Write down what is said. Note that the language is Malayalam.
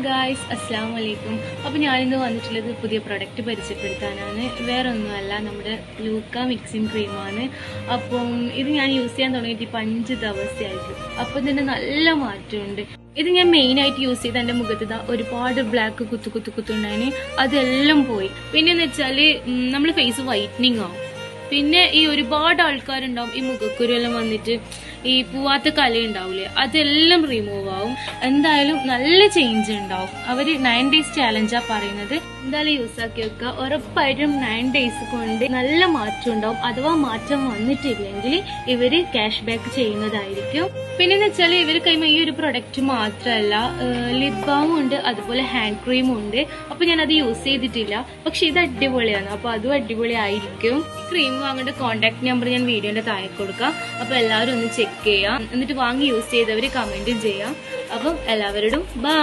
ഗായ്സ്, അസ്സലാമു അലൈക്കും. അപ്പോൾ ഞാനിന്ന് വന്നിട്ടുള്ളത് പുതിയ പ്രൊഡക്റ്റ് പരിചയപ്പെടുത്താനാണ്. വേറെ ഒന്നുമല്ല, നമ്മുടെ ലൂക്ക മിക്സിംഗ് ക്രീമാണ്. അപ്പം ഇത് ഞാൻ യൂസ് ചെയ്യാൻ തുടങ്ങിയിട്ട് ഇപ്പം 5 ദിവസമായിട്ട്. അപ്പം തന്നെ നല്ല മാറ്റമുണ്ട്. ഇത് ഞാൻ മെയിനായിട്ട് യൂസ് ചെയ്ത് എൻ്റെ മുഖത്ത് ഒരുപാട് ബ്ലാക്ക് കുത്തുണ്ടായിന്, അതെല്ലാം പോയി. പിന്നെന്ന് വെച്ചാൽ നമ്മൾ ഫേസ് വൈറ്റനിങ് ആവും. പിന്നെ ഈ ഒരുപാട് ആൾക്കാരുണ്ടാവും ഈ മുഖക്കുരുവെല്ലാം വന്നിട്ട് ഈ പൂവാത്ത കലയുണ്ടാവില്ലേ, അതെല്ലാം റിമൂവ് ആവും. എന്തായാലും നല്ല ചേഞ്ച് ഉണ്ടാവും. അവര് 9 days ചാലഞ്ചാ പറയുന്നത്. എന്തായാലും യൂസ് ആക്കി വെക്കുക. ഉറപ്പായിട്ടും 9 days കൊണ്ട് നല്ല മാറ്റം ഉണ്ടാവും. അഥവാ മാറ്റം വന്നിട്ടില്ലെങ്കിൽ ഇവര് ക്യാഷ് ബാക്ക് ചെയ്യുന്നതായിരിക്കും. പിന്നെന്ന് വെച്ചാൽ ഇവർ കൈമ ഈ ഒരു പ്രൊഡക്റ്റ് മാത്രമല്ല, ലിപ് ബാമും ഉണ്ട്, അതുപോലെ ഹാൻഡ് ക്രീമും ഉണ്ട്. അപ്പൊ ഞാൻ അത് യൂസ് ചെയ്തിട്ടില്ല, പക്ഷെ ഇത് അടിപൊളിയാണ്. അപ്പൊ അതും അടിപൊളിയായിരിക്കും. ക്രീം വാങ്ങേണ്ട കോൺടാക്ട് നമ്പർ ഞാൻ വീഡിയോന്റെ താഴെ കൊടുക്കാം. അപ്പൊ എല്ലാവരും ഒന്ന് ചെക്ക് ചെയ്യാം. എന്നിട്ട് വാങ്ങി യൂസ് ചെയ്തവര് കമന്റും ചെയ്യാം. അപ്പം എല്ലാവരോടും ബൈ.